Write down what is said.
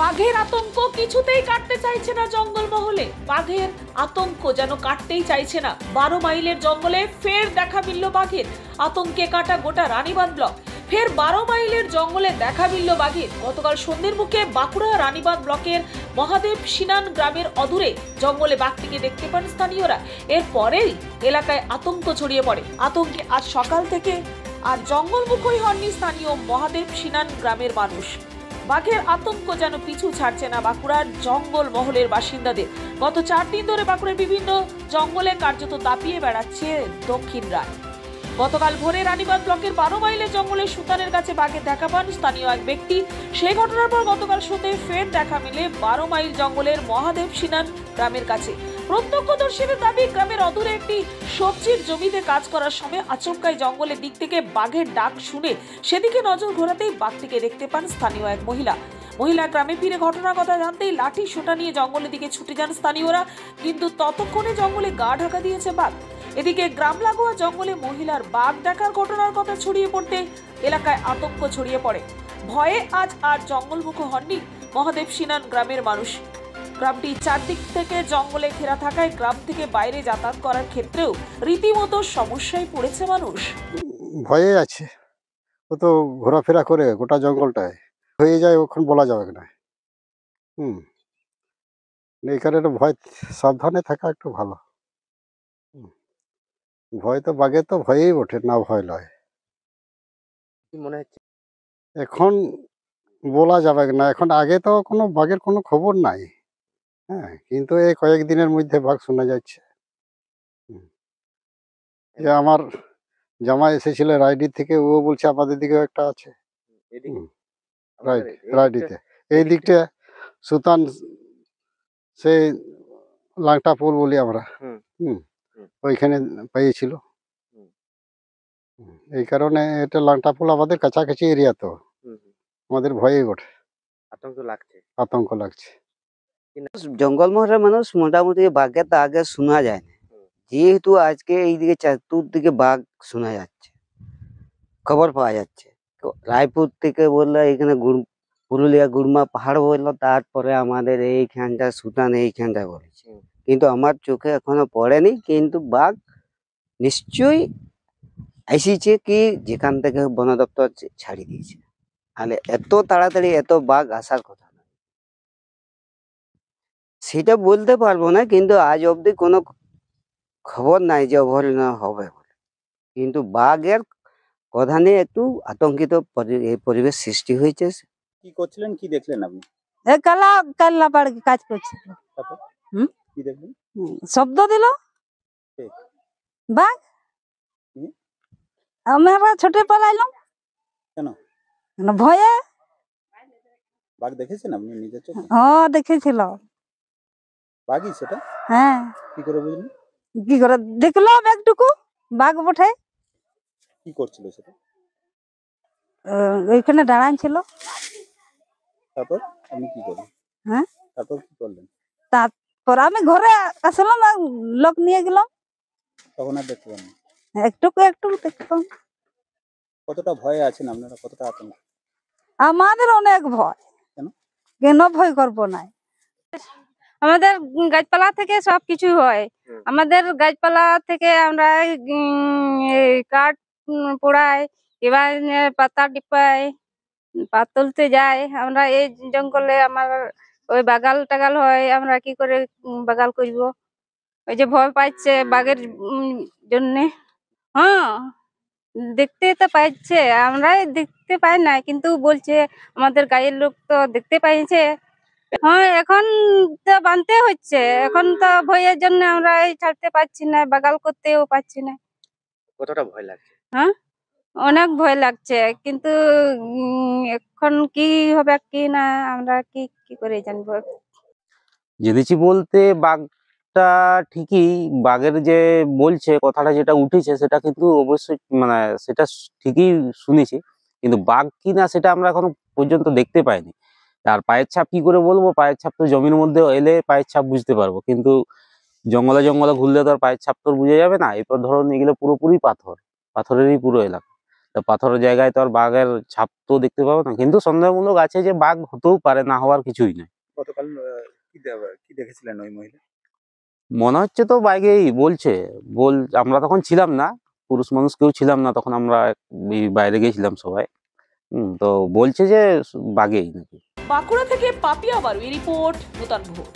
বাঘের আতঙ্ক কিছুতেই কাটতে চাইছে না জঙ্গলমহলে। বাঘের আতঙ্ক যেন কাটতেই চাইছে না। 12 মাইলের জঙ্গলে ফের দেখা মিলল বাঘের। আতঙ্কে কাটা গোটা রানীবাঁধ ব্লক। ফের 12 মাইলের জঙ্গলে দেখা মিলল বাঘের। গতকাল সন্ধ্যের মুখে বাঁকুড়া রানীবাঁধ ব্লকের মহাদেব সিনান গ্রামের অদূরে জঙ্গলে বাঘটিকে দেখতে পান স্থানীয়রা। এরপরেই এলাকায় আতঙ্ক ছড়িয়ে পড়ে। আতঙ্কে আজ সকাল থেকে আর জঙ্গলমুখী হননি স্থানীয় মহাদেব সিনান গ্রামের মানুষ। বাঘের আতঙ্ক যেন পিছু ছাড়ছে না বাঁকুড়ার জঙ্গল মহলের বাসিন্দাদের। গত 4 দিন ধরে বাঁকুড়ার বিভিন্ন জঙ্গলে কার্যত দাপিয়ে বেড়াচ্ছে দক্ষিণ রায়। গতকাল ভোরে রানীবাঁধ ব্লকের 12 মাইলের জঙ্গলে সুতানের কাছে বাঘের দেখা পান স্থানীয় এক ব্যক্তি। সেই ঘটনার পর গতকাল সন্ধ্যায় ফের দেখা মিলে 12 মাইল জঙ্গলের মহাদেব সিনান গ্রামের কাছে। প্রত্যক্ষদর্শীদের দাবি, গ্রামের অদূরে একটি সবজির জমিতে কাজ করার সময় আচমকাই জঙ্গলের দিক থেকে বাঘের ডাক শুনে সেদিকে নজর ঘোরাতেই বাঘটিকে দেখতে পান স্থানীয় এক মহিলা গ্রামে ফিরে ঘটনার কথা জানতেই লাঠি সোঁটা নিয়ে জঙ্গলের দিকে ছুটে যান স্থানীয়রা, কিন্তু ততক্ষণে জঙ্গলে গা ঢাকা দিয়েছে বাঘ। এদিকে গ্রাম লাগোয়া জঙ্গলে মহিলার বাঘ দেখার ঘটনার কথা ছড়িয়ে পড়তে এলাকায় আতঙ্ক ছড়িয়ে পড়ে। ভয়ে আজ আর জঙ্গলমুখী হননি মহাদেব সিনান গ্রামের মানুষ। গ্রামটি চারদিক থেকে জঙ্গলে ঘেরা থাকায় গ্রাম থেকে বাইরে যাতায়াত করার ক্ষেত্রেও রীতিমতো সমস্যায় পড়েছে মানুষ। ভয়ে আছে, ও তো ঘোরাফেরা করে গোটা জঙ্গলটায় হয়ে যায়, ওখানে বলা যাবে না। এই কারণে ভয়, সাবধানে থাকা একটু ভালো। ভয় তো বাঘে তো ভয়েই ওঠে, না ভয় লয়। কি মনে হচ্ছে এখন বলা যাবে না, এখন আগে তো কোনো বাঘের কোনো খবর নাই। হ্যাঁ, কিন্তু এই কয়েকদিনের মধ্যে বাঘ শোনা যাচ্ছে। যে আমার জামাই এসেছিল রায়ডির থেকে, ও বলছে আমাদের দিকেও একটা আছে। রায়ডিতে এই দিকটা সুতান, সে লাংটা পোল বলি আমরা, ওইখানে পেয়েছিল। এই কারণে এটা লাংটা পোল আমাদের কাছাকাছি এরিয়া, তো আমাদের ভয়ে ওঠে, আতঙ্ক লাগছে। জঙ্গল মহলের মানুষ মোটামুটি বাঘের তো আগে শোনা যায় না, যেহেতু আজকে এইদিকে চতুর্দিকে বাঘ শোনা যাচ্ছে, খবর পাওয়া যাচ্ছে। তো রায়পুর থেকে বললো, এখানে পুরুলিয়া গুড়মা পাহাড় বললো, তারপরে আমাদের এইখানটা সুতান এইখানটা বলেছে, কিন্তু আমার চোখে এখনো পড়েনি। কিন্তু বাঘ নিশ্চয়ই এসেছে, কি যেখান থেকে বন দপ্তর ছাড়িয়ে দিয়েছে, তাহলে এত তাড়াতাড়ি এত বাঘ আসার কথা না, সেটা বলতে পারবো না। কিন্তু আজ অবধি কোনো খবর নাই যে অভয়ারণ্য হবে বলে। কিন্তু বাঘের কথা নিয়ে একটু আতঙ্কিত পরিবেশ সৃষ্টি হয়েছে। কি করছিলেন, কি দেখলেন আপনি? কাল্লা বাড়ি কাজ করছিল, কি দেখলেন? শব্দ দিল বাঘ, আমরা ছুটে পালাইলাম। কেন? ভয়ে। বাঘ দেখেছেন আপনি নিজের চোখে? হ্যাঁ, দেখেছিল। বাঘই সেটা? হ্যাঁ। কি করে বুঝলেন? কি করে দেখলো একটুকু বাঘ বটে। কি করছিল সেটা? ওইখানে দাঁড়ান ছিল। তারপর আপনি কি করলেন? হ্যাঁ, তারপর কি করলেন? তারপর আমি ঘরে আসলাম, লোক নিয়ে গেলাম। তখন আর দেখতে পান? একটু দেখলাম। কতটা ভয়ে আছেন আপনারা, কতটা আতঙ্ক? আমাদের অনেক ভয়। কেন ভয় করবো না? আমাদের গাছপালা থেকে সবকিছু হয়। আমাদের গাছপালা থেকে আমরা কাঠ পোড়াই, এবার পাতা টিপাই, পাত তুলতে যাই। আমরা এই জঙ্গলে আমার ওই বাগাল টাগাল হয়, আমরা কি করে বাগাল করব? ওই যে ভয় পাইছে বাঘের জন্যে। হ্যাঁ, দেখতে তো পাইছে, আমরাই দেখতে পাই না, কিন্তু বলছে আমাদের গায়ের লোক তো দেখতে পাইছে। হ্যাঁ, এখন তো বানতে হচ্ছে, এখন তো ভয়ের জন্য আমরা ছাড়তে পারছি না, বাগাল করতেও পারছি না। কতটা ভয় লাগছে? হ্যাঁ, অনেক ভয় লাগছে, কিন্তু এখন কি হবে কি না আমরা কি করে জানবো? জেনেছি বলতে বাঘটা ঠিকই, বাঘের যে বলছে কথাটা যেটা উঠেছে সেটা কিন্তু অবশ্যই মানে সেটা ঠিকই শুনেছি, কিন্তু বাঘ কি না সেটা আমরা এখনো পর্যন্ত দেখতে পাইনি। আর পায়ের ছাপ কি করে বলবো? পায়ের ছাপ তো জমির মধ্যে এলে পায়ের ছাপ বুঝতে পারবো, কিন্তু জঙ্গলে জঙ্গলে ঘুরলে তো আর পায়ের ছাপ তো বোঝা যাবে না। এরপর ধরুন এগুলো পুরোপুরি পাথরেরই পুরো এলাকা, তা পাথরের জায়গায় তো আর বাঘের ছাপ তো দেখতে পাবো না, কিন্তু সন্দেহমূলক আছে যে বাঘ হতেও পারে, না হওয়ার কিছুই নয়। গতকাল কি দেখেছিলেন ওই মহিলা? মনে হচ্ছে তো বাঘেই বলছে। আমরা তখন ছিলাম না, পুরুষ মানুষ কেউ ছিলাম না তখন, আমরা এই বাইরে গেছিলাম সবাই। তো বলছে যে বাঘেই নাকি। বাঁকুড়া থেকে পাপিয়া বারুই রিপোর্ট, নূতন ভোর।